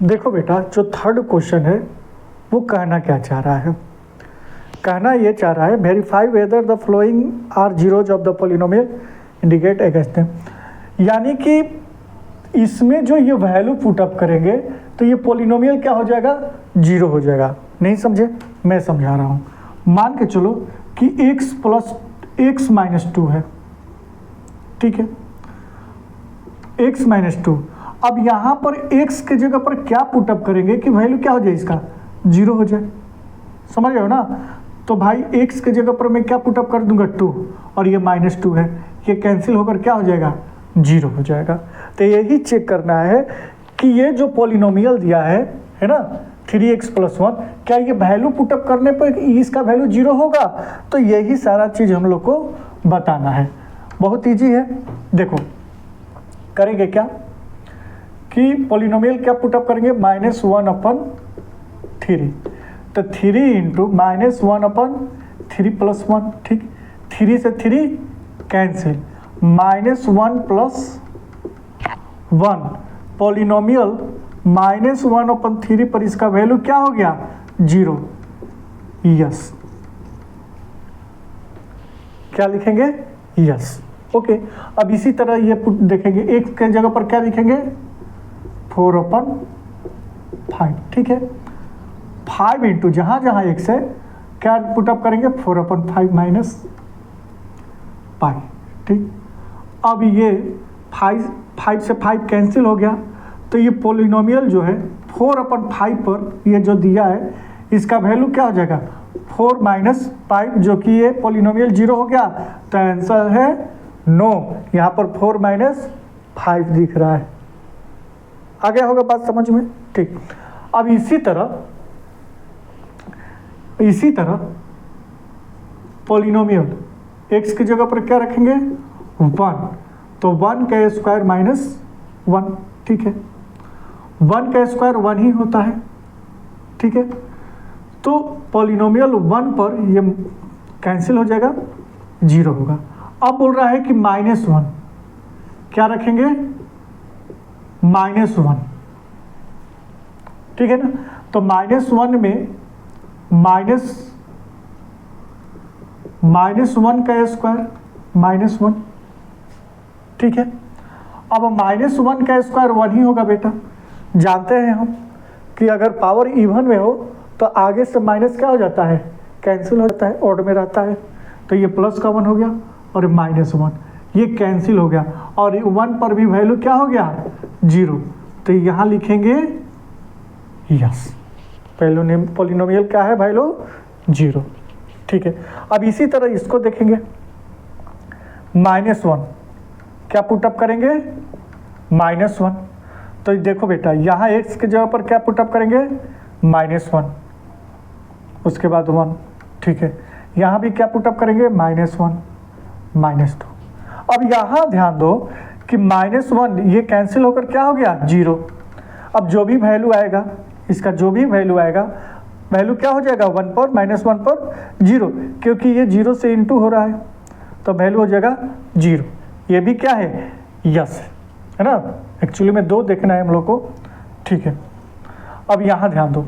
देखो बेटा, जो थर्ड क्वेश्चन है वो कहना क्या चाह रहा है? कहना ये चाह रहा है verify whether the following are zeros of the polynomial indicate against them. यानी कि इसमें जो ये वैल्यू पुटअप करेंगे तो ये पोलिनोमियल क्या हो जाएगा? जीरो हो जाएगा। नहीं समझे? मैं समझा रहा हूँ। मान के चलो कि x plus x minus two है, ठीक है, x माइनस टू। अब यहाँ पर x के जगह पर क्या पुटअप करेंगे कि वैल्यू क्या हो जाए? इसका जीरो हो जाए। समझ रहे हो ना? तो भाई x के जगह पर मैं क्या पुटअप कर दूंगा? 2, और ये माइनस टू है, ये कैंसिल होकर क्या हो जाएगा? जीरो हो जाएगा। तो यही चेक करना है कि ये जो पॉलिनोमियल दिया है ना 3x + 1, क्या ये वैल्यू पुटअप करने पर इसका वैल्यू जीरो होगा? तो यही सारा चीज़ हम लोग को बताना है। बहुत ईजी है। देखो करेंगे क्या कि पॉलिनोमियल क्या पुटअप करेंगे? -1/3। तो 3 × -1/3 + 1, ठीक, 3 से 3 कैंसिल, -1 + 1 पॉलिनोमियल -1/3 पर इसका वैल्यू क्या हो गया? जीरो। यस, क्या लिखेंगे? यस। ओके, अब इसी तरह ये देखेंगे, एक के जगह पर क्या लिखेंगे? 4/5, ठीक है। 5 × जहाँ जहाँ x है क्या पुटअप करेंगे? 4/5 - पाई, ठीक। अब ये 5 से 5 कैंसिल हो गया, तो ये पोलिनोमियल जो है 4/5 पर ये जो दिया है इसका वैल्यू क्या हो जाएगा? 4 - 5, जो कि ये पोलिनोमियल जीरो हो गया। तो आंसर है नो। यहाँ पर 4 - 5 दिख रहा है। आ गया होगा बात समझ में? ठीक। अब इसी तरह पॉलिनोमियल x की जगह पर क्या रखेंगे? 1। तो 1 का स्क्वायर -1, ठीक है। 1 का स्क्वायर 1 ही होता है, ठीक है। तो पॉलिनोमियल 1 पर ये कैंसिल हो जाएगा, जीरो होगा। अब बोल रहा है कि -1, क्या रखेंगे? -1, ठीक है ना। तो -1 में -1 का स्क्वायर -1, ठीक है। अब -1 का स्क्वायर 1 ही होगा बेटा। जानते हैं हम कि अगर पावर इवन में हो तो आगे से माइनस क्या हो जाता है? कैंसिल हो जाता है, ऑड में रहता है। तो ये प्लस का 1 हो गया और -1 ये कैंसिल हो गया, और 1 पर भी वैल्यू क्या हो गया? जीरो। तो यहाँ लिखेंगे यस, पॉलिनोमियल क्या है वैल्यू? जीरो, ठीक है। अब इसी तरह इसको देखेंगे, -1 क्या पुटअप करेंगे? -1। तो देखो बेटा, यहाँ x की जगह पर क्या पुटअप करेंगे? -1, उसके बाद 1, ठीक है। यहाँ भी क्या पुटअप करेंगे? -1 -2। अब यहाँ ध्यान दो कि -1 ये कैंसिल होकर क्या हो गया? जीरो। अब जो भी वैल्यू आएगा, इसका जो भी वैल्यू आएगा, वैल्यू क्या हो जाएगा? 1 पर -1 पर जीरो, क्योंकि ये जीरो से इंटू हो रहा है तो वैल्यू हो जाएगा जीरो। ये भी क्या है? यस है ना। एक्चुअली में 2 देखना है हम लोग को, ठीक है। अब यहाँ ध्यान दो,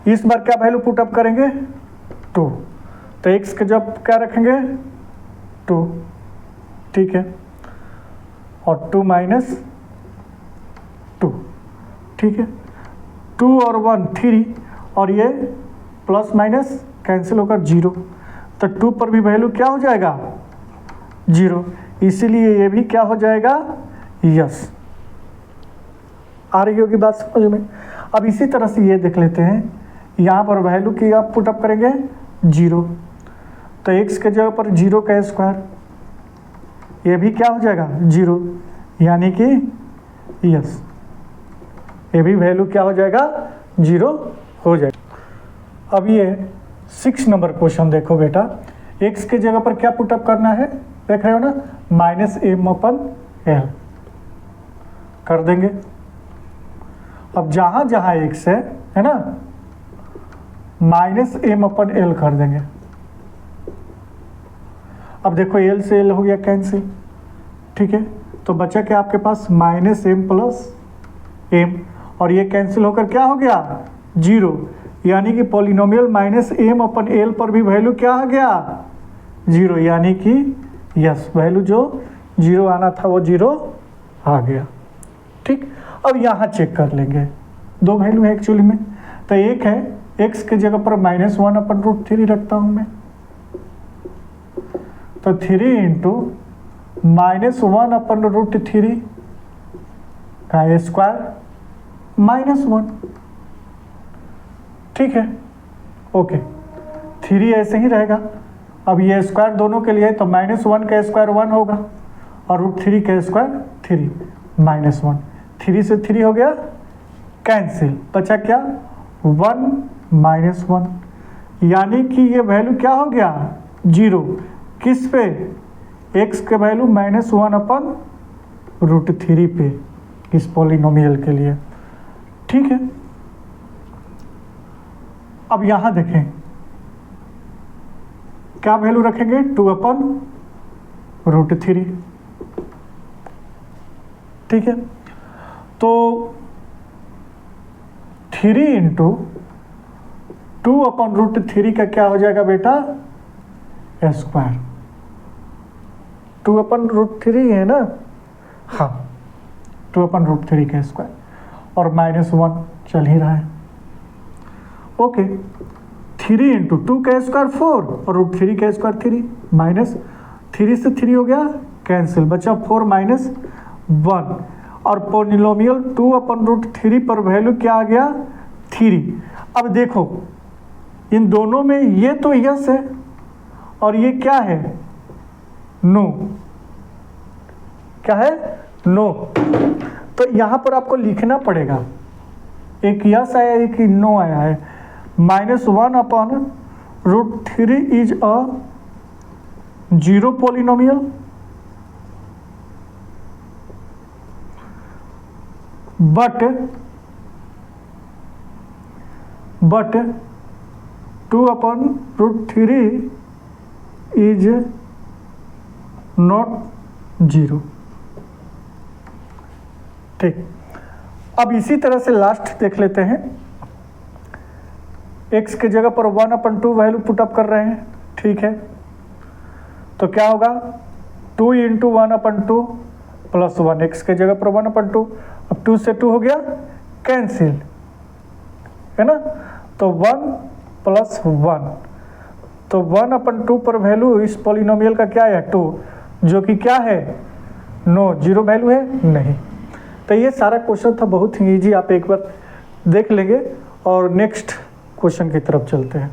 इस बार क्या वैल्यू पुटअप करेंगे? 2। तो x के जब क्या रखेंगे? 2, ठीक है, और 2 - 2, ठीक है। 2 और 1 3, और ये प्लस माइनस कैंसिल होकर जीरो। तो 2 पर भी वैल्यू क्या हो जाएगा? जीरो। इसीलिए ये भी क्या हो जाएगा? यस। आ रही होगी बात समझ में? अब इसी तरह से ये देख लेते हैं, यहाँ पर वैल्यू की आप पुटअप करेंगे जीरो। तो x के जगह पर जीरो का स्क्वायर, ये भी क्या हो जाएगा? जीरो, यानी कि यस, ये भी वैल्यू क्या हो जाएगा? जीरो हो जाएगा। अब ये 6 नंबर क्वेश्चन देखो बेटा, x के जगह पर क्या पुटअप करना है? देख रहे हो ना, -m/l कर देंगे। अब जहाँ जहाँ x है ना, -m/l कर देंगे। अब देखो l से l हो गया कैंसिल, ठीक है। तो बचा क्या आपके पास? -m + m, और ये कैंसिल होकर क्या हो गया 0, यानी कि polynomial minus m upon l पर भी वैल्यू क्या आ गया 0, यानी कि यस वैल्यू जो 0 आना था वो 0 आ गया। ठीक, अब यहाँ चेक कर लेंगे, दो वैल्यू है एक्चुअली में, तो एक है x के जगह पर -1/√3 रखता हूँ मैं, तो 3 इंटू -1/√3 का स्क्वायर -1, ठीक है, ओके। 3 ऐसे ही रहेगा, अब ये स्क्वायर दोनों के लिए तो -1 का स्क्वायर 1 होगा और √3 का स्क्वायर 3, -1, 3 से 3 हो गया कैंसिल, बचा क्या 1 -1, यानी कि ये वैल्यू क्या हो गया 0, किस पे x के वैल्यू -1/√3 पे इस पॉलिनोमियल के लिए, ठीक है। अब यहां देखें क्या वैल्यू रखेंगे 2/√3, ठीक है, तो 3 इंटू 2/√3 का क्या हो जाएगा बेटा स्क्वायर, 2/√3 है ना, हाँ 2/√3 का स्क्वायर, और -1 चल ही रहा है, ओके। 3 इंटू 2 का स्क्वायर 4 और √3 का स्क्वायर 3, -3 से 3 हो गया कैंसिल, बचा 4 -1, और पॉलिनोमियल 2/√3 पर वैल्यू क्या आ गया 3। अब देखो इन दोनों में ये तो यस है और ये क्या है नो, क्या है नो, तो यहाँ पर आपको लिखना पड़ेगा, एक यस आया एक नो आया है, -1/√3 is a 0 polynomial, but 2/√3 is not 0, ठीक। अब इसी तरह से लास्ट देख लेते हैं, x के जगह पर 1/2 वैल्यू पुटअप कर रहे हैं, ठीक है, तो क्या होगा 2 इंटू 1/2 प्लस 1, x के जगह पर 1/2, अब 2 से 2 हो गया कैंसिल, है ना, तो 1 + 1, तो 1/2 पर वैल्यू इस पॉलिनोमियल का क्या है 2, जो कि क्या है नो, 0 वैल्यू है नहीं। तो ये सारा क्वेश्चन था, बहुत ही ईजी, आप एक बार देख लेंगे और नेक्स्ट क्वेश्चन की तरफ चलते हैं।